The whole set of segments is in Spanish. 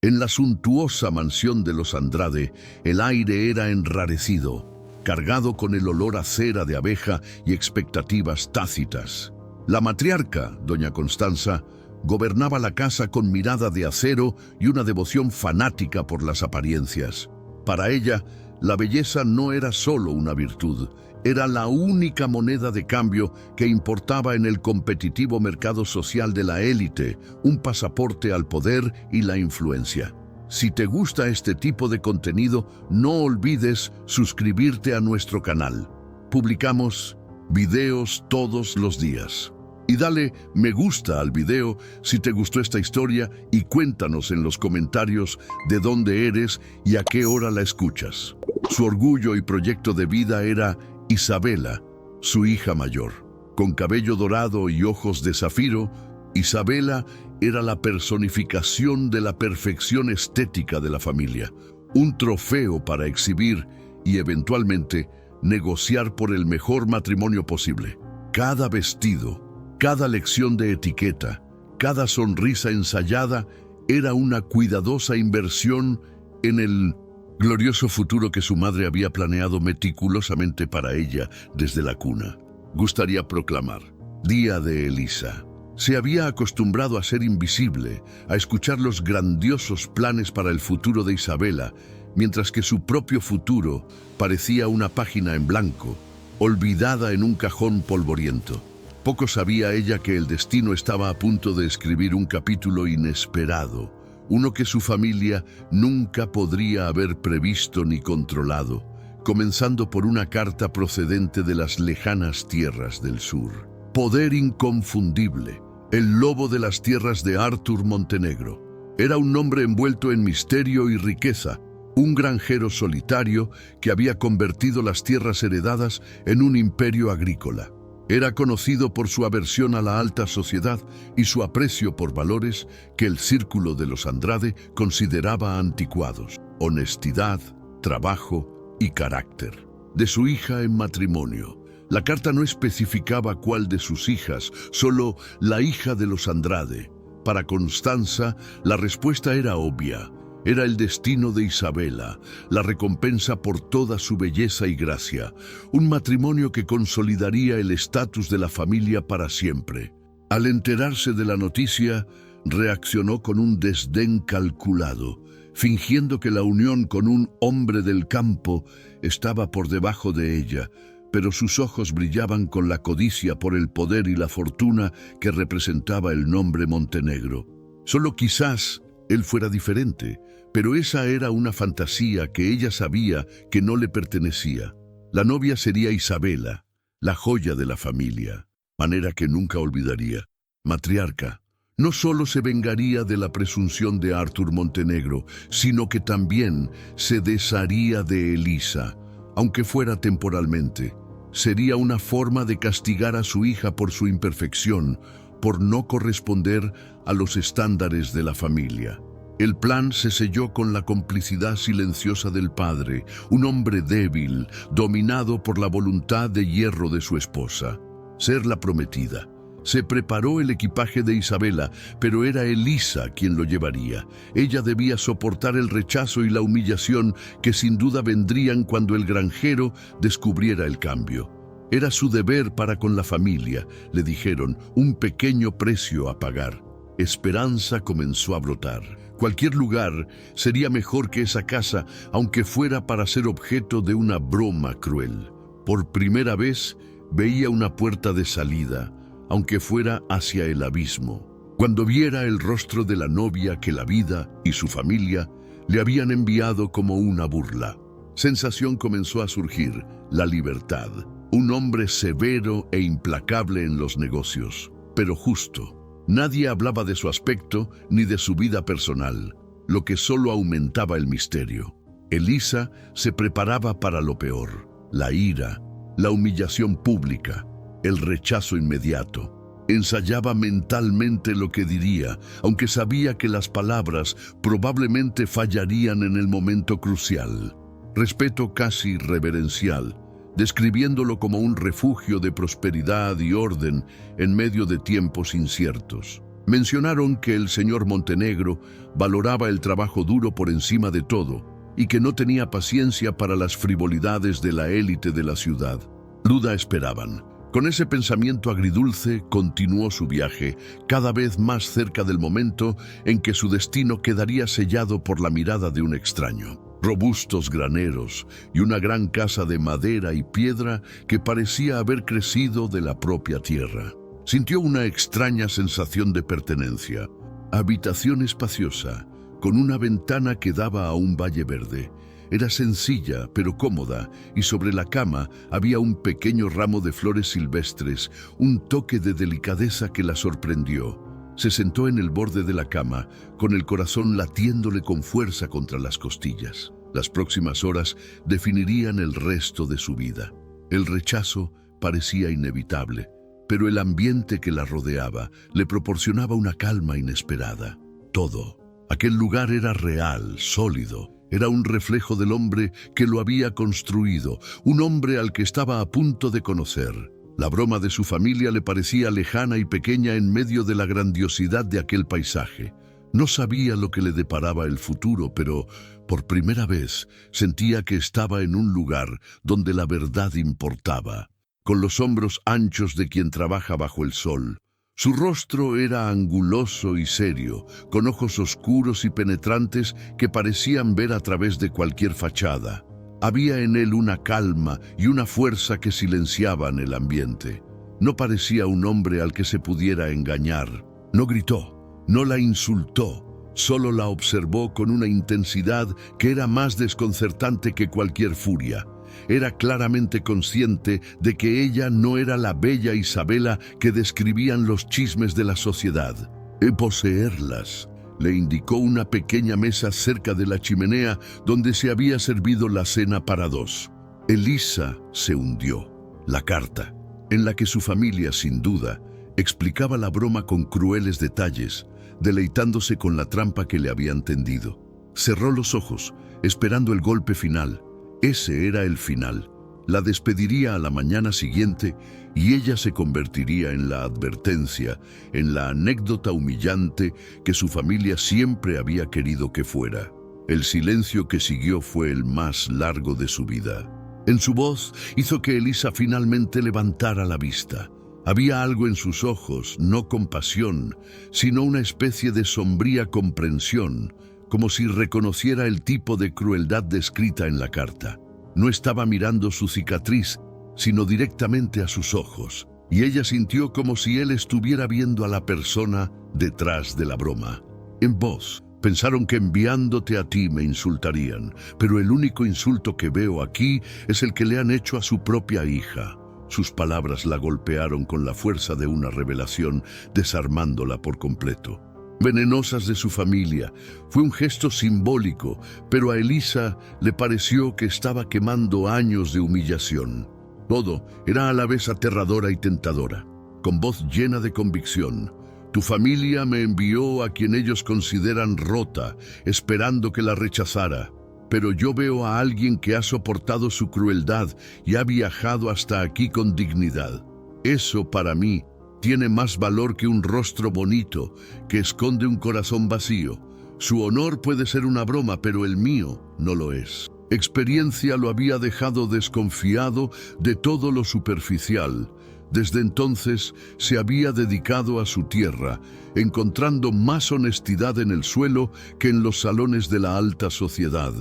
En la suntuosa mansión de los Andrade, el aire era enrarecido, cargado con el olor a cera de abeja y expectativas tácitas. La matriarca, doña Constanza, gobernaba la casa con mirada de acero y una devoción fanática por las apariencias. Para ella, la belleza no era solo una virtud, era la única moneda de cambio que importaba en el competitivo mercado social de la élite, un pasaporte al poder y la influencia. Si te gusta este tipo de contenido, no olvides suscribirte a nuestro canal. Publicamos videos todos los días. Y dale me gusta al video si te gustó esta historia y cuéntanos en los comentarios de dónde eres y a qué hora la escuchas. Su orgullo y proyecto de vida era Isabela, su hija mayor. Con cabello dorado y ojos de zafiro, Isabela era la personificación de la perfección estética de la familia, un trofeo para exhibir y eventualmente negociar por el mejor matrimonio posible. Cada vestido, cada lección de etiqueta, cada sonrisa ensayada era una cuidadosa inversión en el glorioso futuro que su madre había planeado meticulosamente para ella desde la cuna. Gustaría proclamar: Día de Elisa. Se había acostumbrado a ser invisible, a escuchar los grandiosos planes para el futuro de Isabela, mientras que su propio futuro parecía una página en blanco, olvidada en un cajón polvoriento. Poco sabía ella que el destino estaba a punto de escribir un capítulo inesperado, uno que su familia nunca podría haber previsto ni controlado, comenzando por una carta procedente de las lejanas tierras del sur. Poder inconfundible, el lobo de las tierras de Artur Montenegro. Era un hombre envuelto en misterio y riqueza, un granjero solitario que había convertido las tierras heredadas en un imperio agrícola. Era conocido por su aversión a la alta sociedad y su aprecio por valores que el círculo de los Andrade consideraba anticuados: honestidad, trabajo y carácter. De su hija en matrimonio. La carta no especificaba cuál de sus hijas, solo la hija de los Andrade. Para Constanza, la respuesta era obvia. Era el destino de Isabela, la recompensa por toda su belleza y gracia, un matrimonio que consolidaría el estatus de la familia para siempre. Al enterarse de la noticia, reaccionó con un desdén calculado, fingiendo que la unión con un hombre del campo estaba por debajo de ella, pero sus ojos brillaban con la codicia por el poder y la fortuna que representaba el nombre Montenegro. Solo quizás él fuera diferente, pero esa era una fantasía que ella sabía que no le pertenecía. La novia sería Isabela, la joya de la familia, manera que nunca olvidaría. Matriarca. No solo se vengaría de la presunción de Artur Montenegro, sino que también se desharía de Elisa, aunque fuera temporalmente. Sería una forma de castigar a su hija por su imperfección, por no corresponder a los estándares de la familia. El plan se selló con la complicidad silenciosa del padre, un hombre débil, dominado por la voluntad de hierro de su esposa. Ser la prometida. Se preparó el equipaje de Isabela, pero era Elisa quien lo llevaría. Ella debía soportar el rechazo y la humillación que sin duda vendrían cuando el granjero descubriera el cambio. Era su deber para con la familia, le dijeron, un pequeño precio a pagar. Esperanza comenzó a brotar. Cualquier lugar sería mejor que esa casa, aunque fuera para ser objeto de una broma cruel. Por primera vez veía una puerta de salida, aunque fuera hacia el abismo. Cuando viera el rostro de la novia que la vida y su familia le habían enviado como una burla. Sensación comenzó a surgir: la libertad. Un hombre severo e implacable en los negocios, pero justo. Nadie hablaba de su aspecto ni de su vida personal, lo que solo aumentaba el misterio. Elisa se preparaba para lo peor: la ira, la humillación pública, el rechazo inmediato. Ensayaba mentalmente lo que diría, aunque sabía que las palabras probablemente fallarían en el momento crucial. Respeto casi reverencial, describiéndolo como un refugio de prosperidad y orden en medio de tiempos inciertos. Mencionaron que el señor Montenegro valoraba el trabajo duro por encima de todo y que no tenía paciencia para las frivolidades de la élite de la ciudad. Duda esperaban. Con ese pensamiento agridulce continuó su viaje, cada vez más cerca del momento en que su destino quedaría sellado por la mirada de un extraño. Robustos graneros y una gran casa de madera y piedra que parecía haber crecido de la propia tierra. Sintió una extraña sensación de pertenencia. Habitación espaciosa, con una ventana que daba a un valle verde. Era sencilla, pero cómoda, y sobre la cama había un pequeño ramo de flores silvestres, un toque de delicadeza que la sorprendió. Se sentó en el borde de la cama, con el corazón latiéndole con fuerza contra las costillas. Las próximas horas definirían el resto de su vida. El rechazo parecía inevitable, pero el ambiente que la rodeaba le proporcionaba una calma inesperada. Todo. Aquel lugar era real, sólido. Era un reflejo del hombre que lo había construido, un hombre al que estaba a punto de conocer. La broma de su familia le parecía lejana y pequeña en medio de la grandiosidad de aquel paisaje. No sabía lo que le deparaba el futuro, pero por primera vez sentía que estaba en un lugar donde la verdad importaba. Con los hombros anchos de quien trabaja bajo el sol. Su rostro era anguloso y serio, con ojos oscuros y penetrantes que parecían ver a través de cualquier fachada. Había en él una calma y una fuerza que silenciaban el ambiente. No parecía un hombre al que se pudiera engañar. No gritó, no la insultó, solo la observó con una intensidad que era más desconcertante que cualquier furia. Era claramente consciente de que ella no era la bella Isabela que describían los chismes de la sociedad. Poseerlas. Le indicó una pequeña mesa cerca de la chimenea donde se había servido la cena para dos. Elisa se hundió. La carta, en la que su familia, sin duda, explicaba la broma con crueles detalles, deleitándose con la trampa que le habían tendido. Cerró los ojos, esperando el golpe final. Ese era el final. La despediría a la mañana siguiente y ella se convertiría en la advertencia, en la anécdota humillante que su familia siempre había querido que fuera. El silencio que siguió fue el más largo de su vida. En su voz hizo que Elisa finalmente levantara la vista. Había algo en sus ojos, no compasión, sino una especie de sombría comprensión, como si reconociera el tipo de crueldad descrita en la carta. No estaba mirando su cicatriz, sino directamente a sus ojos, y ella sintió como si él estuviera viendo a la persona detrás de la broma. En voz, pensaron que enviándote a ti me insultarían, pero el único insulto que veo aquí es el que le han hecho a su propia hija. Sus palabras la golpearon con la fuerza de una revelación, desarmándola por completo. Venenosas de su familia. Fue un gesto simbólico, pero a Elisa le pareció que estaba quemando años de humillación. Todo era a la vez aterradora y tentadora. Con voz llena de convicción, tu familia me envió a quien ellos consideran rota, esperando que la rechazara. Pero yo veo a alguien que ha soportado su crueldad y ha viajado hasta aquí con dignidad. Eso para mí tiene más valor que un rostro bonito que esconde un corazón vacío. Su honor puede ser una broma, pero el mío no lo es. Experiencia lo había dejado desconfiado de todo lo superficial. Desde entonces se había dedicado a su tierra, encontrando más honestidad en el suelo que en los salones de la alta sociedad.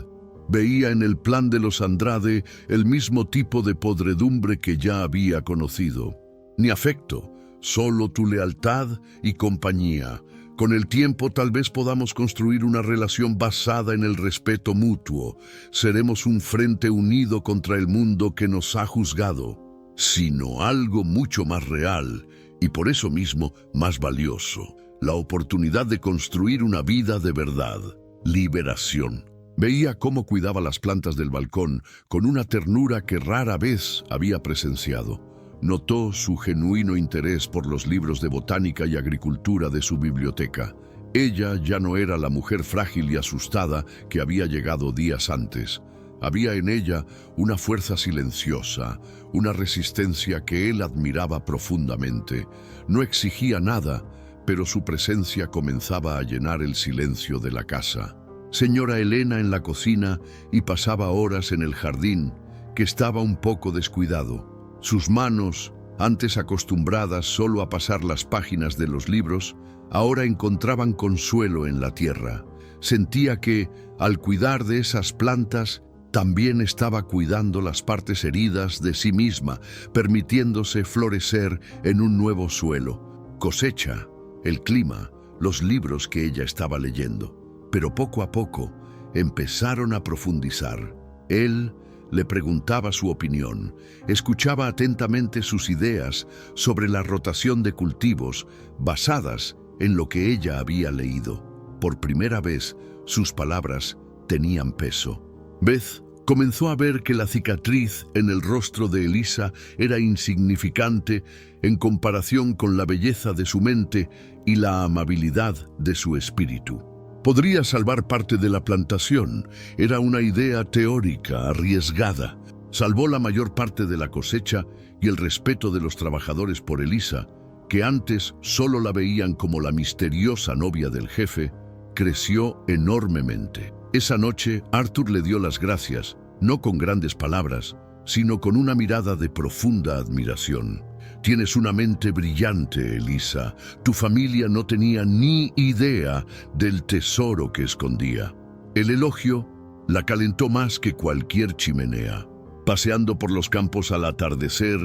Veía en el plan de los Andrade el mismo tipo de podredumbre que ya había conocido. Ni afecto, solo tu lealtad y compañía. Con el tiempo tal vez podamos construir una relación basada en el respeto mutuo. Seremos un frente unido contra el mundo que nos ha juzgado, sino algo mucho más real y por eso mismo más valioso. La oportunidad de construir una vida de verdad. Liberación. Veía cómo cuidaba las plantas del balcón con una ternura que rara vez había presenciado. Notó su genuino interés por los libros de botánica y agricultura de su biblioteca. Ella ya no era la mujer frágil y asustada que había llegado días antes. Había en ella una fuerza silenciosa, una resistencia que él admiraba profundamente. No exigía nada, pero su presencia comenzaba a llenar el silencio de la casa. Señora Elena en la cocina y pasaba horas en el jardín, que estaba un poco descuidado. Sus manos, antes acostumbradas solo a pasar las páginas de los libros, ahora encontraban consuelo en la tierra. Sentía que, al cuidar de esas plantas, también estaba cuidando las partes heridas de sí misma, permitiéndose florecer en un nuevo suelo. Cosecha, el clima, los libros que ella estaba leyendo. Pero poco a poco empezaron a profundizar. Él le preguntaba su opinión, escuchaba atentamente sus ideas sobre la rotación de cultivos basadas en lo que ella había leído. Por primera vez, sus palabras tenían peso. Beth comenzó a ver que la cicatriz en el rostro de Elisa era insignificante en comparación con la belleza de su mente y la amabilidad de su espíritu. Podría salvar parte de la plantación. Era una idea teórica, arriesgada. Salvó la mayor parte de la cosecha y el respeto de los trabajadores por Elisa, que antes solo la veían como la misteriosa novia del jefe, creció enormemente. Esa noche, Arthur le dio las gracias, no con grandes palabras, sino con una mirada de profunda admiración. Tienes una mente brillante, Elisa. Tu familia no tenía ni idea del tesoro que escondía. El elogio la calentó más que cualquier chimenea. Paseando por los campos al atardecer,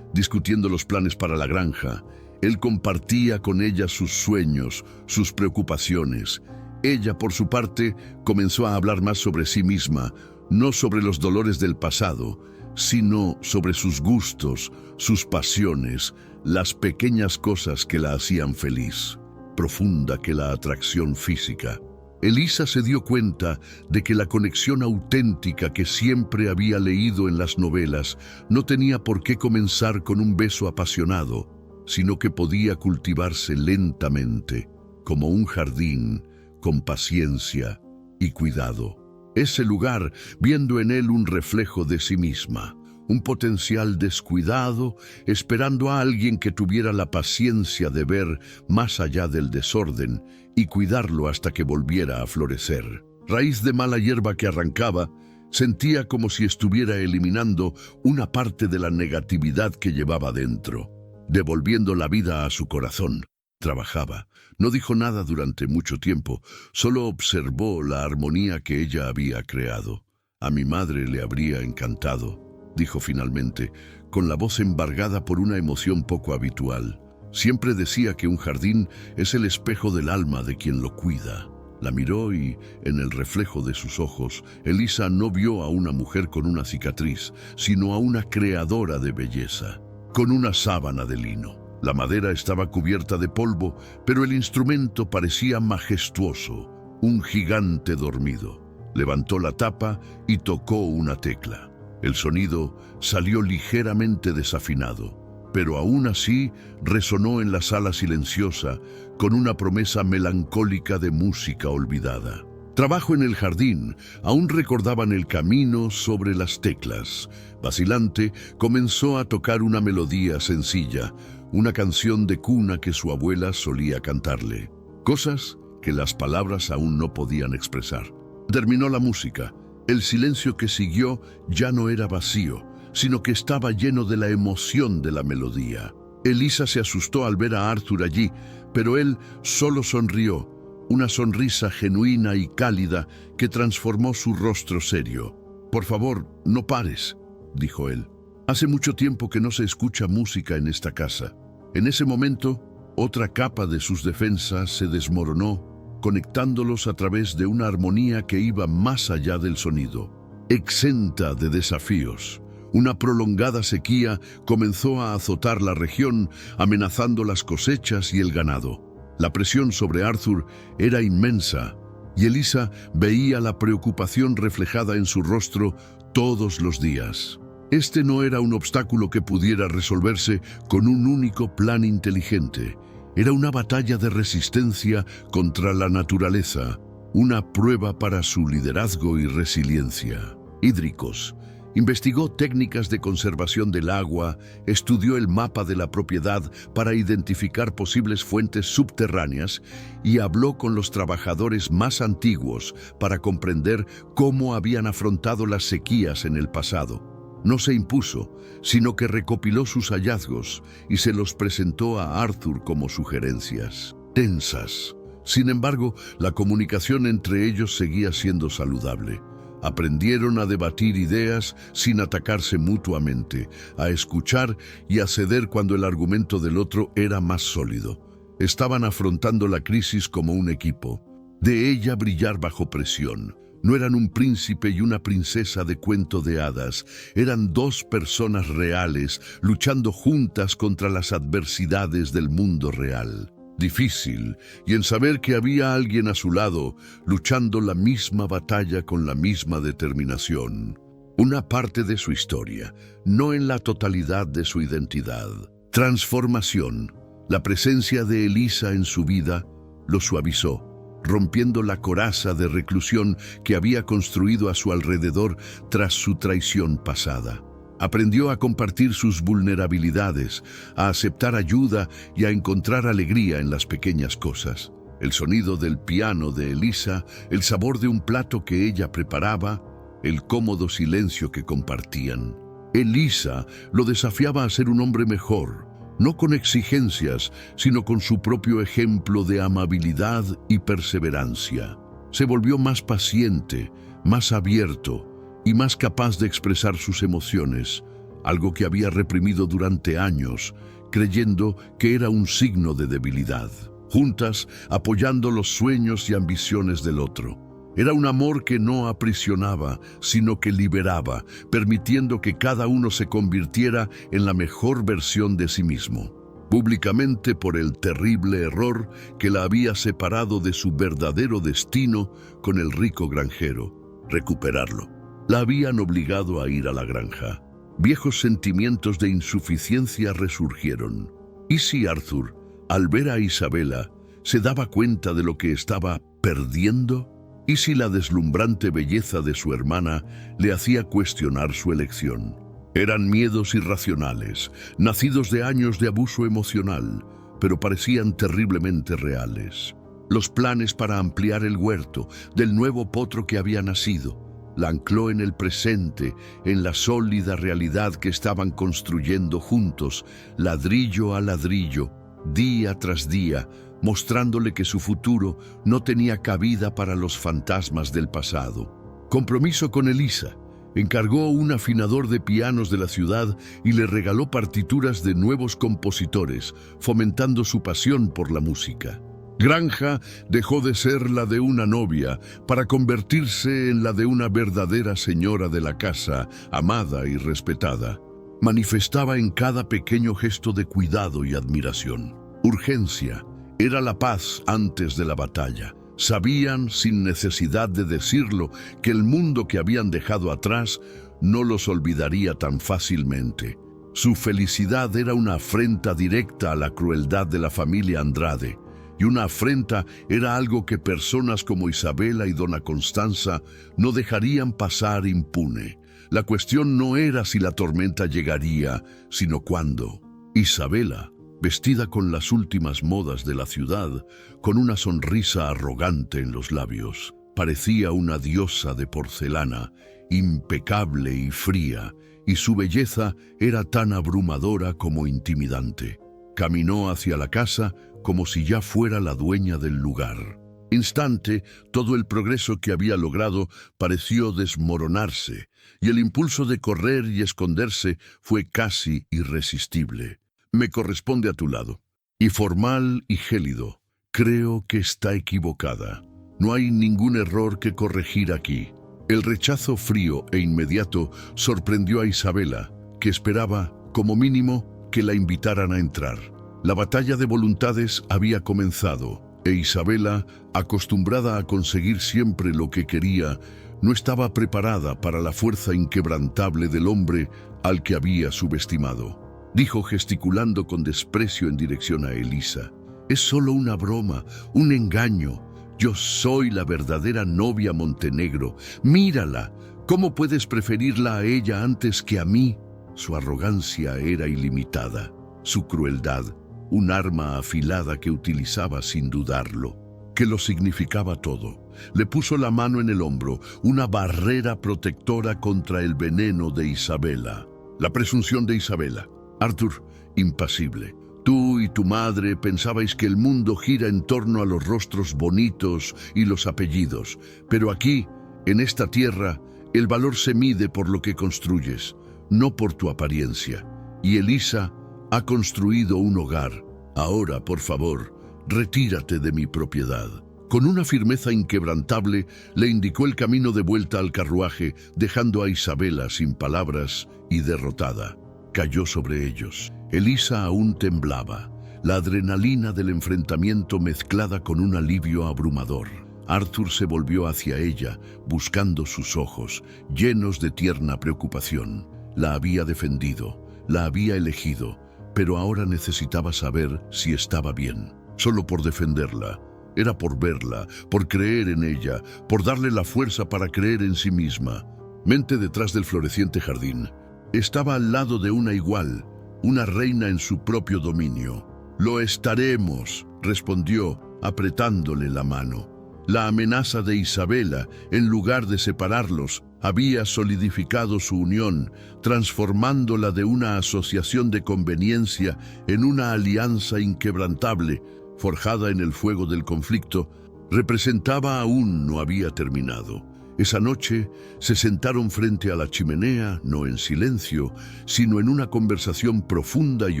discutiendo los planes para la granja, él compartía con ella sus sueños, sus preocupaciones. Ella, por su parte, comenzó a hablar más sobre sí misma, no sobre los dolores del pasado, sino sobre sus gustos, sus pasiones, las pequeñas cosas que la hacían feliz, profunda que la atracción física. Elisa se dio cuenta de que la conexión auténtica que siempre había leído en las novelas no tenía por qué comenzar con un beso apasionado, sino que podía cultivarse lentamente, como un jardín, con paciencia y cuidado. Ese lugar, viendo en él un reflejo de sí misma, un potencial descuidado, esperando a alguien que tuviera la paciencia de ver más allá del desorden y cuidarlo hasta que volviera a florecer. Raíz de mala hierba que arrancaba, sentía como si estuviera eliminando una parte de la negatividad que llevaba dentro, devolviendo la vida a su corazón. Trabajaba. No dijo nada durante mucho tiempo, solo observó la armonía que ella había creado. A mi madre le habría encantado, dijo finalmente, con la voz embargada por una emoción poco habitual. Siempre decía que un jardín es el espejo del alma de quien lo cuida. La miró y, en el reflejo de sus ojos, Elisa no vio a una mujer con una cicatriz, sino a una creadora de belleza, con una sábana de lino. La madera estaba cubierta de polvo, pero el instrumento parecía majestuoso, un gigante dormido. Levantó la tapa y tocó una tecla. El sonido salió ligeramente desafinado, pero aún así resonó en la sala silenciosa con una promesa melancólica de música olvidada. Trabajo en el jardín, aún recordaban el camino sobre las teclas. Vacilante, comenzó a tocar una melodía sencilla, una canción de cuna que su abuela solía cantarle. Cosas que las palabras aún no podían expresar. Terminó la música. El silencio que siguió ya no era vacío, sino que estaba lleno de la emoción de la melodía. Elisa se asustó al ver a Arthur allí, pero él solo sonrió, una sonrisa genuina y cálida que transformó su rostro serio. «Por favor, no pares», dijo él. «Hace mucho tiempo que no se escucha música en esta casa». En ese momento, otra capa de sus defensas se desmoronó, conectándolos a través de una armonía que iba más allá del sonido. Exenta de desafíos, una prolongada sequía comenzó a azotar la región, amenazando las cosechas y el ganado. La presión sobre Arthur era inmensa, y Elisa veía la preocupación reflejada en su rostro todos los días. Este no era un obstáculo que pudiera resolverse con un único plan inteligente. Era una batalla de resistencia contra la naturaleza, una prueba para su liderazgo y resiliencia. Hídricos, Investigó técnicas de conservación del agua, estudió el mapa de la propiedad para identificar posibles fuentes subterráneas y habló con los trabajadores más antiguos para comprender cómo habían afrontado las sequías en el pasado. No se impuso, sino que recopiló sus hallazgos y se los presentó a Arthur como sugerencias. Tensas. Sin embargo, la comunicación entre ellos seguía siendo saludable. Aprendieron a debatir ideas sin atacarse mutuamente, a escuchar y a ceder cuando el argumento del otro era más sólido. Estaban afrontando la crisis como un equipo. De ella brillar bajo presión. No eran un príncipe y una princesa de cuento de hadas, eran dos personas reales luchando juntas contra las adversidades del mundo real. Difícil, y en saber que había alguien a su lado, luchando la misma batalla con la misma determinación. Una parte de su historia, no en la totalidad de su identidad. Transformación. La presencia de Elisa en su vida lo suavizó, rompiendo la coraza de reclusión que había construido a su alrededor tras su traición pasada. Aprendió a compartir sus vulnerabilidades, a aceptar ayuda y a encontrar alegría en las pequeñas cosas. El sonido del piano de Elisa, el sabor de un plato que ella preparaba, el cómodo silencio que compartían. Elisa lo desafiaba a ser un hombre mejor, no con exigencias, sino con su propio ejemplo de amabilidad y perseverancia. Se volvió más paciente, más abierto, y más capaz de expresar sus emociones, algo que había reprimido durante años, creyendo que era un signo de debilidad. Juntas, apoyando los sueños y ambiciones del otro. Era un amor que no aprisionaba, sino que liberaba, permitiendo que cada uno se convirtiera en la mejor versión de sí mismo. Públicamente por el terrible error que la había separado de su verdadero destino con el rico granjero, recuperarlo. La habían obligado a ir a la granja. Viejos sentimientos de insuficiencia resurgieron. ¿Y si Arthur, al ver a Isabela, se daba cuenta de lo que estaba perdiendo? ¿Y si la deslumbrante belleza de su hermana le hacía cuestionar su elección? Eran miedos irracionales, nacidos de años de abuso emocional, pero parecían terriblemente reales. Los planes para ampliar el huerto del nuevo potro que había nacido, la ancló en el presente, en la sólida realidad que estaban construyendo juntos, ladrillo a ladrillo, día tras día, mostrándole que su futuro no tenía cabida para los fantasmas del pasado. Compromiso con Elisa. Encargó un afinador de pianos de la ciudad y le regaló partituras de nuevos compositores, fomentando su pasión por la música. Granja dejó de ser la de una novia para convertirse en la de una verdadera señora de la casa, amada y respetada. Manifestaba en cada pequeño gesto de cuidado y admiración. Urgencia. Era la paz antes de la batalla. Sabían, sin necesidad de decirlo, que el mundo que habían dejado atrás no los olvidaría tan fácilmente. Su felicidad era una afrenta directa a la crueldad de la familia Andrade. Y una afrenta era algo que personas como Isabela y Dona Constanza no dejarían pasar impune. La cuestión no era si la tormenta llegaría, sino cuándo. Isabela, vestida con las últimas modas de la ciudad, con una sonrisa arrogante en los labios, parecía una diosa de porcelana, impecable y fría, y su belleza era tan abrumadora como intimidante. Caminó hacia la casa como si ya fuera la dueña del lugar. Instante, todo el progreso que había logrado pareció desmoronarse, y el impulso de correr y esconderse fue casi irresistible. Me corresponde a tu lado. Y formal y gélido, creo que está equivocada. No hay ningún error que corregir aquí. El rechazo frío e inmediato sorprendió a Isabela, que esperaba, como mínimo, que la invitaran a entrar. La batalla de voluntades había comenzado, e Isabela, acostumbrada a conseguir siempre lo que quería, no estaba preparada para la fuerza inquebrantable del hombre al que había subestimado. Dijo gesticulando con desprecio en dirección a Elisa: «Es solo una broma, un engaño. Yo soy la verdadera novia Montenegro. Mírala, ¿Cómo puedes preferirla a ella antes que a mí? Su arrogancia era ilimitada, su crueldad, un arma afilada que utilizaba sin dudarlo, que lo significaba todo. Le puso la mano en el hombro, una barrera protectora contra el veneno de Isabela. La presunción de Isabela. Arthur, impasible. Tú y tu madre pensabais que el mundo gira en torno a los rostros bonitos y los apellidos, pero aquí, en esta tierra, el valor se mide por lo que construyes, no por tu apariencia. Y Elisa ha construido un hogar. Ahora, por favor, retírate de mi propiedad. Con una firmeza inquebrantable, le indicó el camino de vuelta al carruaje, dejando a Isabela sin palabras y derrotada. Cayó sobre ellos. Elisa aún temblaba, la adrenalina del enfrentamiento mezclada con un alivio abrumador. Arthur se volvió hacia ella, buscando sus ojos, llenos de tierna preocupación. La había defendido, la había elegido, pero ahora necesitaba saber si estaba bien. Solo por defenderla. Era por verla, por creer en ella, por darle la fuerza para creer en sí misma. Mente detrás del floreciente jardín. Estaba al lado de una igual, una reina en su propio dominio. «Lo estaremos», respondió, apretándole la mano. La amenaza de Isabela, en lugar de separarlos, había solidificado su unión, transformándola de una asociación de conveniencia en una alianza inquebrantable, forjada en el fuego del conflicto. Representaba aún no había terminado. Esa noche se sentaron frente a la chimenea, no en silencio, sino en una conversación profunda y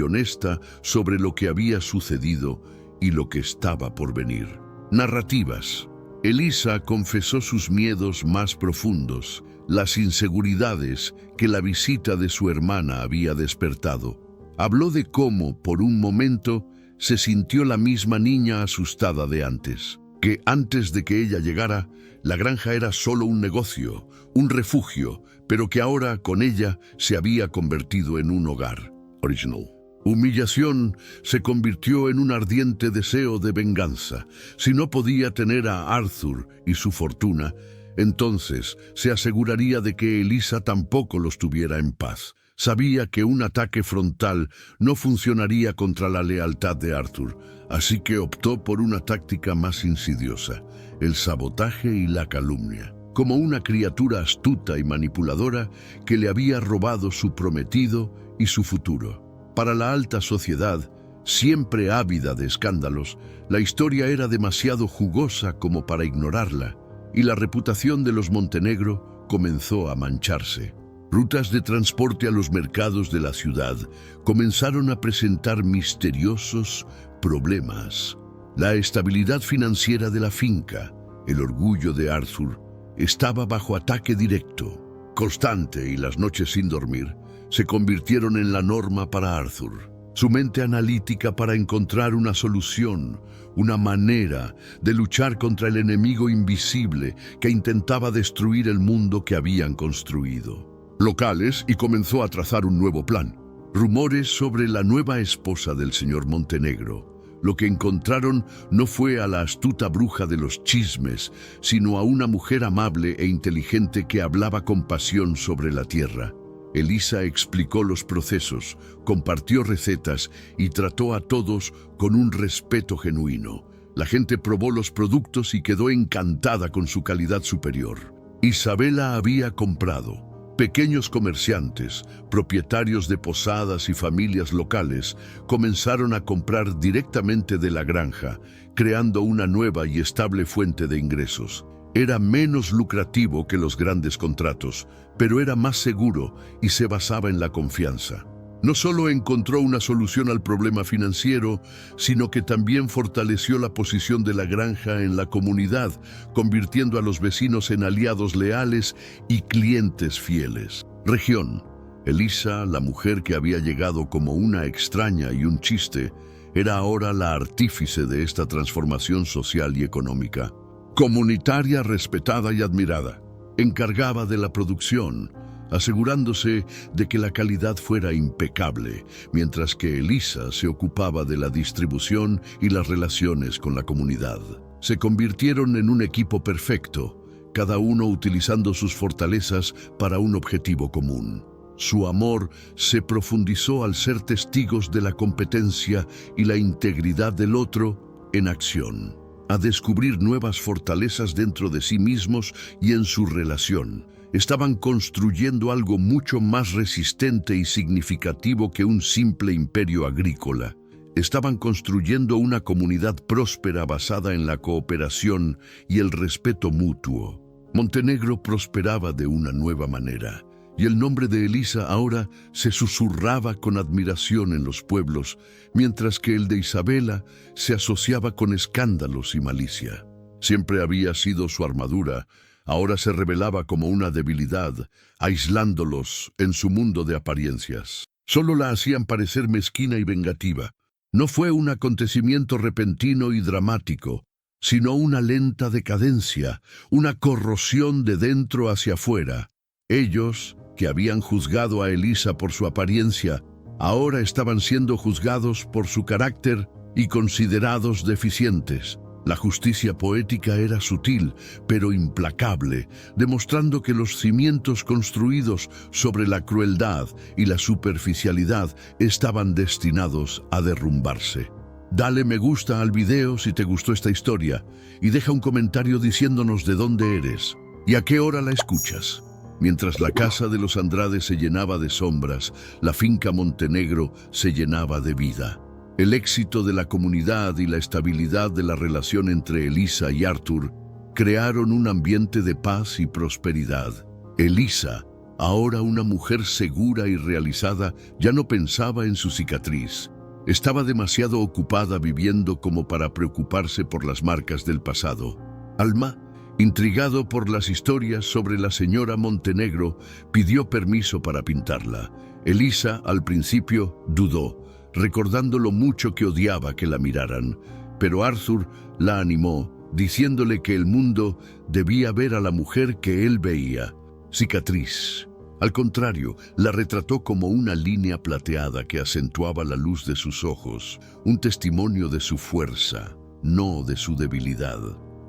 honesta sobre lo que había sucedido y lo que estaba por venir. Narrativas. Elisa confesó sus miedos más profundos, las inseguridades que la visita de su hermana había despertado. Habló de cómo, por un momento, se sintió la misma niña asustada de antes, que antes de que ella llegara, la granja era solo un negocio, un refugio, pero que ahora con ella se había convertido en un hogar. Original. Humillación se convirtió en un ardiente deseo de venganza. Si no podía tener a Arthur y su fortuna, entonces se aseguraría de que Elisa tampoco los tuviera en paz. Sabía que un ataque frontal no funcionaría contra la lealtad de Arthur, así que optó por una táctica más insidiosa, el sabotaje y la calumnia. Como una criatura astuta y manipuladora que le había robado su prometido y su futuro. Para la alta sociedad, siempre ávida de escándalos, la historia era demasiado jugosa como para ignorarla, y la reputación de los Montenegro comenzó a mancharse. Rutas de transporte a los mercados de la ciudad comenzaron a presentar misteriosos problemas. La estabilidad financiera de la finca, el orgullo de Arthur, estaba bajo ataque directo. Constante y las noches sin dormir se convirtieron en la norma para Arthur. Su mente analítica para encontrar una solución, una manera de luchar contra el enemigo invisible que intentaba destruir el mundo que habían construido. Locales, y comenzó a trazar un nuevo plan. Rumores sobre la nueva esposa del señor Montenegro. Lo que encontraron no fue a la astuta bruja de los chismes, sino a una mujer amable e inteligente que hablaba con pasión sobre la tierra. Elisa explicó los procesos, compartió recetas y trató a todos con un respeto genuino. La gente probó los productos y quedó encantada con su calidad superior. Isabela había comprado. Pequeños comerciantes, propietarios de posadas y familias locales comenzaron a comprar directamente de la granja, creando una nueva y estable fuente de ingresos. Era menos lucrativo que los grandes contratos, pero era más seguro y se basaba en la confianza. No solo encontró una solución al problema financiero, sino que también fortaleció la posición de la granja en la comunidad, convirtiendo a los vecinos en aliados leales y clientes fieles. Región. Elisa, la mujer que había llegado como una extraña y un chiste, era ahora la artífice de esta transformación social y económica. Comunitaria, respetada y admirada. Encargaba de la producción, asegurándose de que la calidad fuera impecable, mientras que Elisa se ocupaba de la distribución y las relaciones con la comunidad. Se convirtieron en un equipo perfecto, cada uno utilizando sus fortalezas para un objetivo común. Su amor se profundizó al ser testigos de la competencia y la integridad del otro en acción, a descubrir nuevas fortalezas dentro de sí mismos y en su relación. Estaban construyendo algo mucho más resistente y significativo que un simple imperio agrícola. Estaban construyendo una comunidad próspera basada en la cooperación y el respeto mutuo. Montenegro prosperaba de una nueva manera, y el nombre de Elisa ahora se susurraba con admiración en los pueblos, mientras que el de Isabela se asociaba con escándalos y malicia. Siempre había sido su armadura, ahora se revelaba como una debilidad, aislándolos en su mundo de apariencias. Solo la hacían parecer mezquina y vengativa. No fue un acontecimiento repentino y dramático, sino una lenta decadencia, una corrosión de dentro hacia afuera. Ellos, que habían juzgado a Elisa por su apariencia, ahora estaban siendo juzgados por su carácter y considerados deficientes. La justicia poética era sutil, pero implacable, demostrando que los cimientos construidos sobre la crueldad y la superficialidad estaban destinados a derrumbarse. Dale me gusta al video si te gustó esta historia y deja un comentario diciéndonos de dónde eres y a qué hora la escuchas. Mientras la casa de los Andrade se llenaba de sombras, la finca Montenegro se llenaba de vida. El éxito de la comunidad y la estabilidad de la relación entre Elisa y Arthur crearon un ambiente de paz y prosperidad. Elisa, ahora una mujer segura y realizada, ya no pensaba en su cicatriz. Estaba demasiado ocupada viviendo como para preocuparse por las marcas del pasado. Alma, intrigado por las historias sobre la señora Montenegro, pidió permiso para pintarla. Elisa, al principio, dudó, recordando lo mucho que odiaba que la miraran, pero Arthur la animó, diciéndole que el mundo debía ver a la mujer que él veía. Cicatriz. Al contrario, la retrató como una línea plateada que acentuaba la luz de sus ojos, un testimonio de su fuerza, no de su debilidad.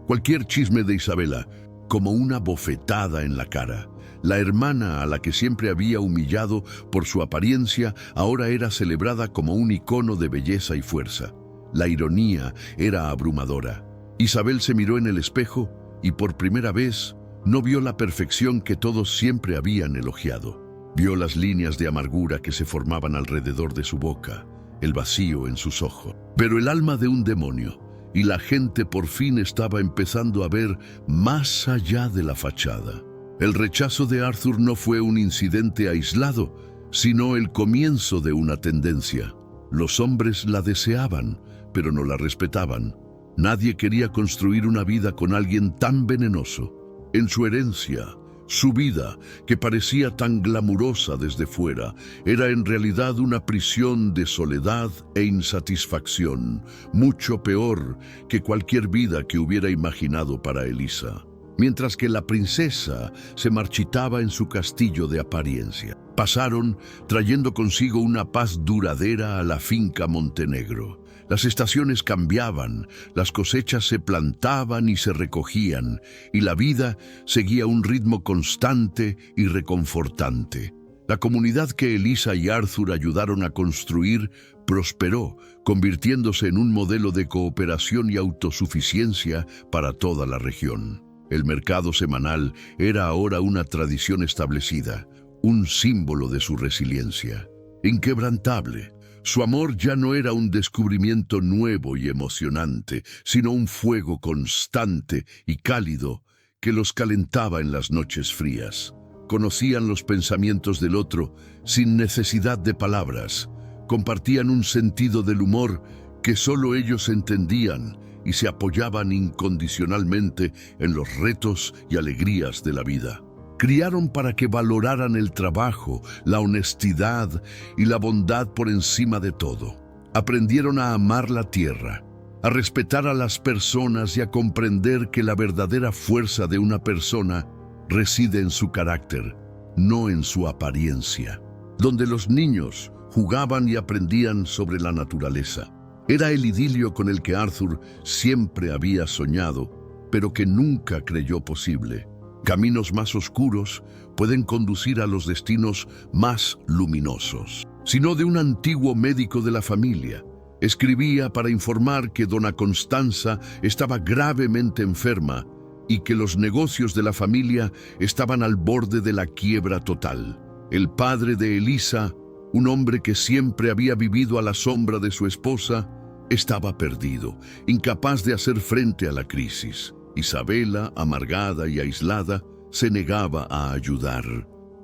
Cualquier chisme de Isabela, como una bofetada en la cara. La hermana a la que siempre había humillado por su apariencia ahora era celebrada como un icono de belleza y fuerza. La ironía era abrumadora. Isabel se miró en el espejo y por primera vez no vio la perfección que todos siempre habían elogiado. Vio las líneas de amargura que se formaban alrededor de su boca, el vacío en sus ojos. Pero el alma de un demonio, y la gente por fin estaba empezando a ver más allá de la fachada. El rechazo de Arthur no fue un incidente aislado, sino el comienzo de una tendencia. Los hombres la deseaban, pero no la respetaban. Nadie quería construir una vida con alguien tan venenoso. En su herencia, su vida, que parecía tan glamurosa desde fuera, era en realidad una prisión de soledad e insatisfacción, mucho peor que cualquier vida que hubiera imaginado para Elisa. Mientras que la princesa se marchitaba en su castillo de apariencia. Pasaron trayendo consigo una paz duradera a la finca Montenegro. Las estaciones cambiaban, las cosechas se plantaban y se recogían, y la vida seguía un ritmo constante y reconfortante. La comunidad que Elisa y Arthur ayudaron a construir prosperó, convirtiéndose en un modelo de cooperación y autosuficiencia para toda la región. El mercado semanal era ahora una tradición establecida, un símbolo de su resiliencia. Inquebrantable, su amor ya no era un descubrimiento nuevo y emocionante, sino un fuego constante y cálido que los calentaba en las noches frías. Conocían los pensamientos del otro sin necesidad de palabras, compartían un sentido del humor que solo ellos entendían y se apoyaban incondicionalmente en los retos y alegrías de la vida. Criaron para que valoraran el trabajo, la honestidad y la bondad por encima de todo. Aprendieron a amar la tierra, a respetar a las personas y a comprender que la verdadera fuerza de una persona reside en su carácter, no en su apariencia. Donde los niños jugaban y aprendían sobre la naturaleza. Era el idilio con el que Arthur siempre había soñado, pero que nunca creyó posible. Caminos más oscuros pueden conducir a los destinos más luminosos. Sino de un antiguo médico de la familia. Escribía para informar que dona Constanza estaba gravemente enferma y que los negocios de la familia estaban al borde de la quiebra total. El padre de Elisa, un hombre que siempre había vivido a la sombra de su esposa, estaba perdido, incapaz de hacer frente a la crisis. Isabela, amargada y aislada, se negaba a ayudar.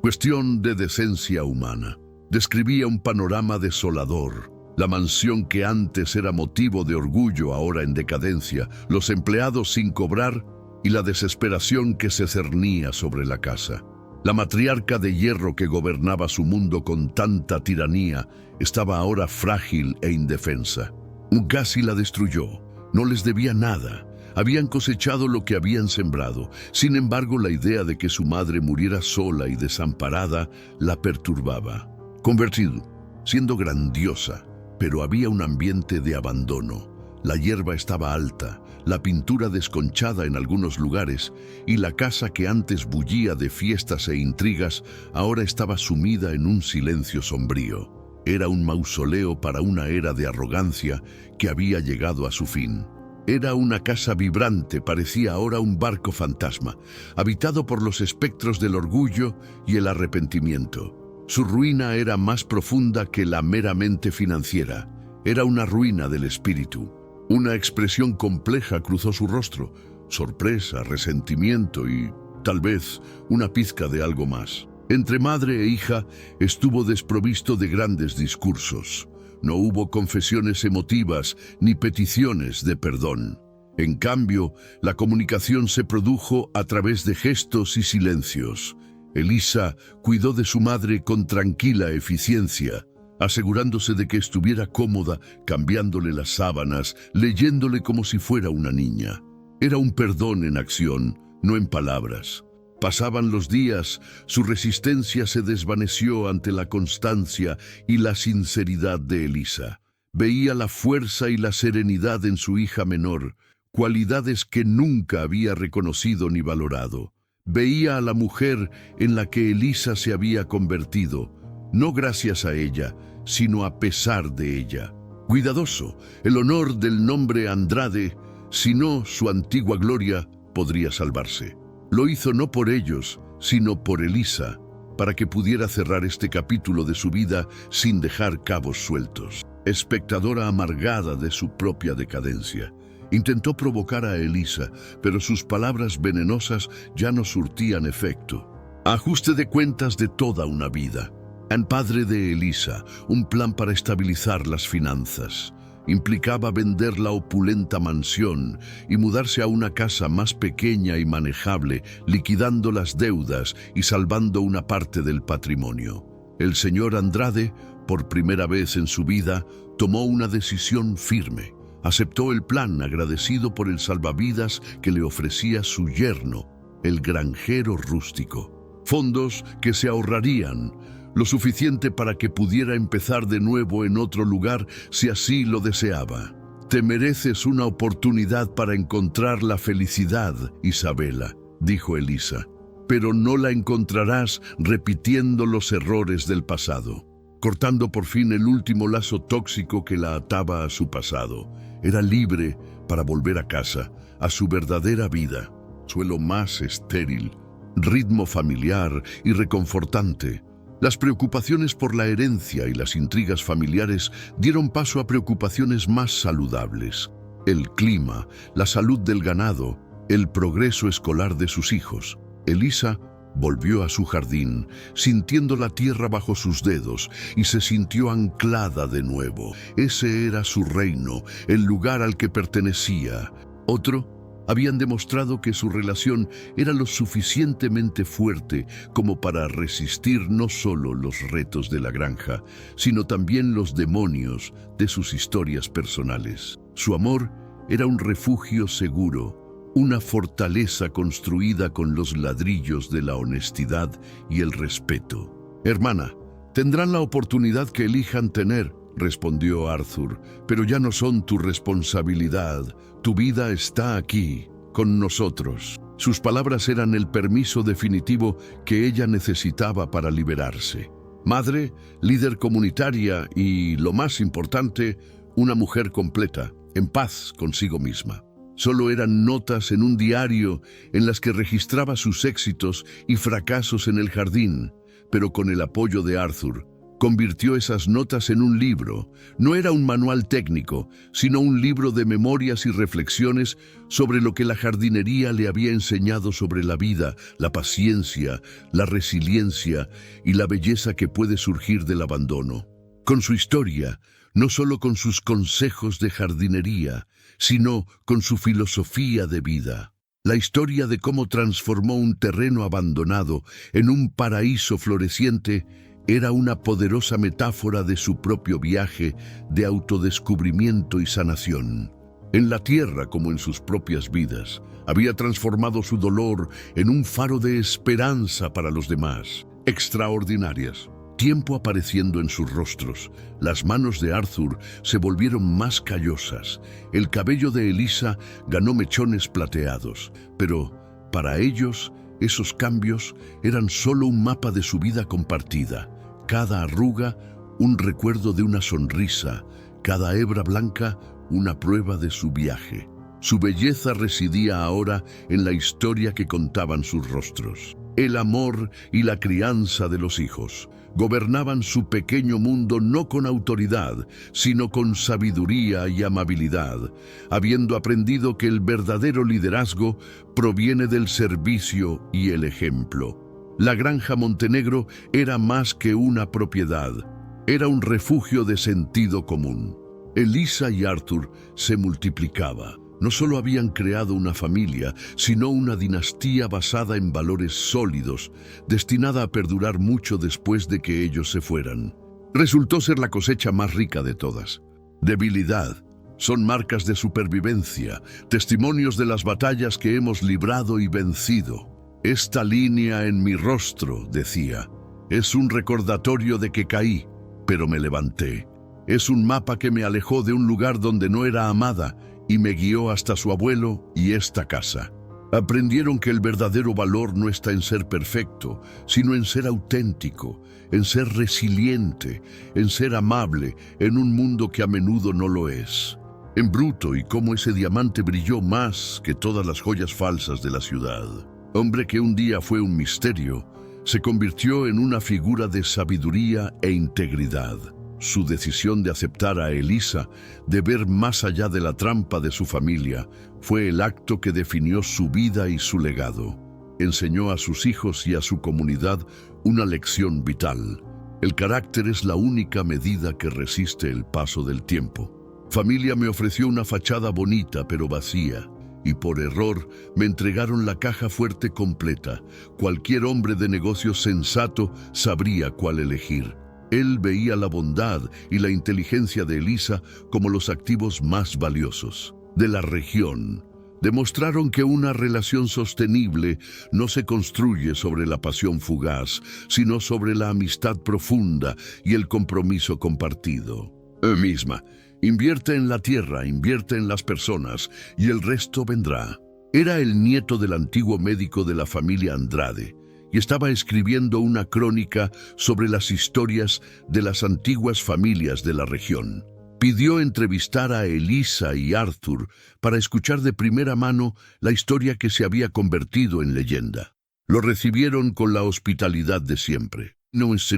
Cuestión de decencia humana. Describía un panorama desolador. La mansión que antes era motivo de orgullo, ahora en decadencia, los empleados sin cobrar y la desesperación que se cernía sobre la casa. La matriarca de hierro que gobernaba su mundo con tanta tiranía estaba ahora frágil e indefensa. Casi la destruyó. No les debía nada. Habían cosechado lo que habían sembrado. Sin embargo, la idea de que su madre muriera sola y desamparada la perturbaba. Convertido, siendo grandiosa, pero había un ambiente de abandono. La hierba estaba alta, la pintura desconchada en algunos lugares, y la casa que antes bullía de fiestas e intrigas, ahora estaba sumida en un silencio sombrío. Era un mausoleo para una era de arrogancia que había llegado a su fin. Era una casa vibrante, parecía ahora un barco fantasma, habitado por los espectros del orgullo y el arrepentimiento. Su ruina era más profunda que la meramente financiera. Era una ruina del espíritu. Una expresión compleja cruzó su rostro: sorpresa, resentimiento y, tal vez, una pizca de algo más. Entre madre e hija estuvo desprovisto de grandes discursos. No hubo confesiones emotivas ni peticiones de perdón. En cambio, la comunicación se produjo a través de gestos y silencios. Elisa cuidó de su madre con tranquila eficiencia, asegurándose de que estuviera cómoda, cambiándole las sábanas, leyéndole como si fuera una niña. Era un perdón en acción, no en palabras. Pasaban los días, su resistencia se desvaneció ante la constancia y la sinceridad de Elisa. Veía la fuerza y la serenidad en su hija menor, cualidades que nunca había reconocido ni valorado. Veía a la mujer en la que Elisa se había convertido, no gracias a ella, sino a pesar de ella. Cuidadoso, el honor del nombre Andrade, si no su antigua gloria, podría salvarse. Lo hizo no por ellos, sino por Elisa, para que pudiera cerrar este capítulo de su vida sin dejar cabos sueltos. Espectadora amargada de su propia decadencia, intentó provocar a Elisa, pero sus palabras venenosas ya no surtían efecto. Ajuste de cuentas de toda una vida. El padre de Elisa, un plan para estabilizar las finanzas. Implicaba vender la opulenta mansión y mudarse a una casa más pequeña y manejable, liquidando las deudas y salvando una parte del patrimonio. El señor Andrade, por primera vez en su vida, tomó una decisión firme. Aceptó el plan, agradecido por el salvavidas que le ofrecía su yerno, el granjero rústico. Fondos que se ahorrarían, lo suficiente para que pudiera empezar de nuevo en otro lugar si así lo deseaba. Te mereces una oportunidad para encontrar la felicidad, Isabela, dijo Elisa, pero no la encontrarás repitiendo los errores del pasado. Cortando por fin el último lazo tóxico que la ataba a su pasado. Era libre para volver a casa, a su verdadera vida, suelo más estéril, ritmo familiar y reconfortante. Las preocupaciones por la herencia y las intrigas familiares dieron paso a preocupaciones más saludables. El clima, la salud del ganado, el progreso escolar de sus hijos. Elisa volvió a su jardín, sintiendo la tierra bajo sus dedos, y se sintió anclada de nuevo. Ese era su reino, el lugar al que pertenecía. Otro habían demostrado que su relación era lo suficientemente fuerte como para resistir no solo los retos de la granja, sino también los demonios de sus historias personales. Su amor era un refugio seguro, una fortaleza construida con los ladrillos de la honestidad y el respeto. Hermana, tendrán la oportunidad que elijan tener, respondió Arthur, pero ya no son tu responsabilidad. Tu vida está aquí, con nosotros. Sus palabras eran el permiso definitivo que ella necesitaba para liberarse. Madre, líder comunitaria y, lo más importante, una mujer completa, en paz consigo misma. Solo eran notas en un diario en las que registraba sus éxitos y fracasos en el jardín, pero con el apoyo de Arthur, convirtió esas notas en un libro. No era un manual técnico, sino un libro de memorias y reflexiones sobre lo que la jardinería le había enseñado sobre la vida, la paciencia, la resiliencia y la belleza que puede surgir del abandono. Con su historia, no solo con sus consejos de jardinería, sino con su filosofía de vida. La historia de cómo transformó un terreno abandonado en un paraíso floreciente era una poderosa metáfora de su propio viaje de autodescubrimiento y sanación. En la tierra, como en sus propias vidas, había transformado su dolor en un faro de esperanza para los demás. Extraordinarias. Tiempo apareciendo en sus rostros, las manos de Arthur se volvieron más callosas. El cabello de Elisa ganó mechones plateados, pero para ellos esos cambios eran solo un mapa de su vida compartida. Cada arruga, un recuerdo de una sonrisa, cada hebra blanca, una prueba de su viaje. Su belleza residía ahora en la historia que contaban sus rostros. El amor y la crianza de los hijos gobernaban su pequeño mundo no con autoridad, sino con sabiduría y amabilidad, habiendo aprendido que el verdadero liderazgo proviene del servicio y el ejemplo. La granja Montenegro era más que una propiedad, era un refugio de sentido común. Elisa y Arthur se multiplicaban. No solo habían creado una familia, sino una dinastía basada en valores sólidos, destinada a perdurar mucho después de que ellos se fueran. Resultó ser la cosecha más rica de todas. Debilidad. Son marcas de supervivencia, testimonios de las batallas que hemos librado y vencido. Esta línea en mi rostro, decía, es un recordatorio de que caí, pero me levanté. Es un mapa que me alejó de un lugar donde no era amada y me guió hasta su abuelo y esta casa. Aprendieron que el verdadero valor no está en ser perfecto, sino en ser auténtico, en ser resiliente, en ser amable, en un mundo que a menudo no lo es. En bruto y cómo ese diamante brilló más que todas las joyas falsas de la ciudad. Hombre que un día fue un misterio, se convirtió en una figura de sabiduría e integridad. Su decisión de aceptar a Elisa, de ver más allá de la trampa de su familia, fue el acto que definió su vida y su legado. Enseñó a sus hijos y a su comunidad una lección vital. El carácter es la única medida que resiste el paso del tiempo. Familia me ofreció una fachada bonita pero vacía, y por error me entregaron la caja fuerte completa. Cualquier hombre de negocios sensato sabría cuál elegir. Él veía la bondad y la inteligencia de Elisa como los activos más valiosos de la región. Demostraron que una relación sostenible no se construye sobre la pasión fugaz, sino sobre la amistad profunda y el compromiso compartido. Misma, invierte en la tierra, invierte en las personas, y el resto vendrá. Era el nieto del antiguo médico de la familia Andrade, y estaba escribiendo una crónica sobre las historias de las antiguas familias de la región. Pidió entrevistar a Elisa y Arthur para escuchar de primera mano la historia que se había convertido en leyenda. Lo recibieron con la hospitalidad de siempre. No en su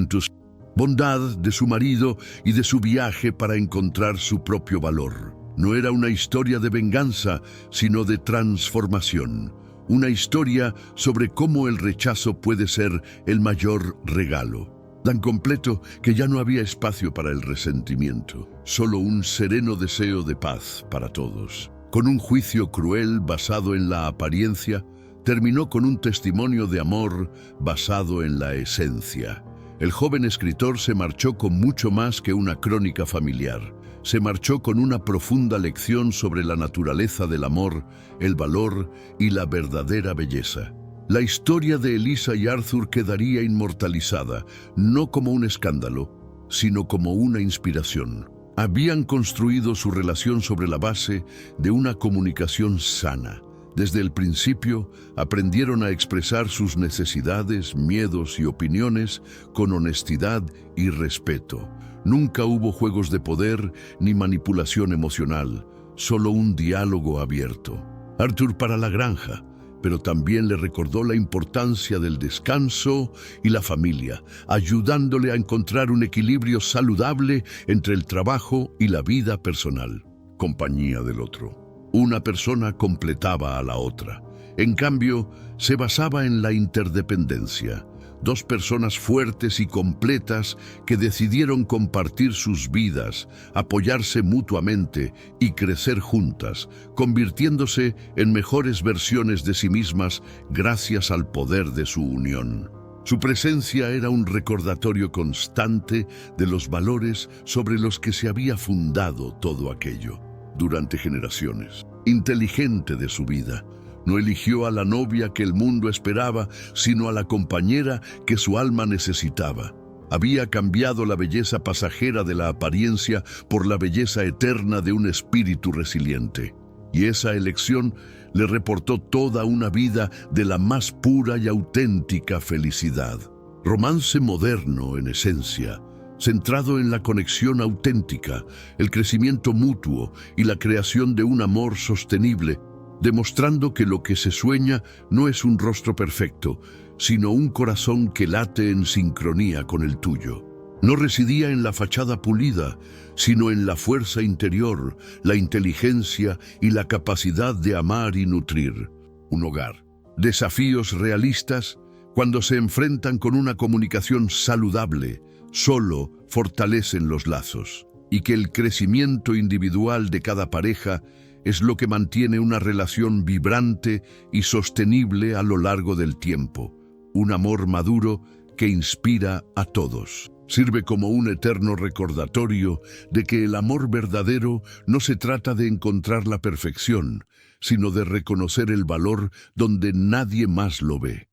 bondad de su marido y de su viaje para encontrar su propio valor. No era una historia de venganza, sino de transformación. Una historia sobre cómo el rechazo puede ser el mayor regalo. Tan completo que ya no había espacio para el resentimiento, solo un sereno deseo de paz para todos. Con un juicio cruel basado en la apariencia, terminó con un testimonio de amor basado en la esencia. El joven escritor se marchó con mucho más que una crónica familiar. Se marchó con una profunda lección sobre la naturaleza del amor, el valor y la verdadera belleza. La historia de Elisa y Arthur quedaría inmortalizada, no como un escándalo, sino como una inspiración. Habían construido su relación sobre la base de una comunicación sana, Desde el principio aprendieron a expresar sus necesidades, miedos y opiniones con honestidad y respeto. Nunca hubo juegos de poder ni manipulación emocional, solo un diálogo abierto. Arthur para la granja, pero también le recordó la importancia del descanso y la familia, ayudándole a encontrar un equilibrio saludable entre el trabajo y la vida personal. Compañía del otro. Una persona completaba a la otra. En cambio, se basaba en la interdependencia. Dos personas fuertes y completas que decidieron compartir sus vidas, apoyarse mutuamente y crecer juntas, convirtiéndose en mejores versiones de sí mismas gracias al poder de su unión. Su presencia era un recordatorio constante de los valores sobre los que se había fundado todo aquello durante generaciones. Inteligente de su vida, no eligió a la novia que el mundo esperaba, sino a la compañera que su alma necesitaba. Había cambiado la belleza pasajera de la apariencia por la belleza eterna de un espíritu resiliente. Y esa elección le reportó toda una vida de la más pura y auténtica felicidad. Romance moderno en esencia, centrado en la conexión auténtica, el crecimiento mutuo y la creación de un amor sostenible, demostrando que lo que se sueña no es un rostro perfecto, sino un corazón que late en sincronía con el tuyo. No residía en la fachada pulida, sino en la fuerza interior, la inteligencia y la capacidad de amar y nutrir. Un hogar. Desafíos realistas, cuando se enfrentan con una comunicación saludable, solo fortalecen los lazos. Y que el crecimiento individual de cada pareja es lo que mantiene una relación vibrante y sostenible a lo largo del tiempo. Un amor maduro que inspira a todos. Sirve como un eterno recordatorio de que el amor verdadero no se trata de encontrar la perfección, sino de reconocer el valor donde nadie más lo ve.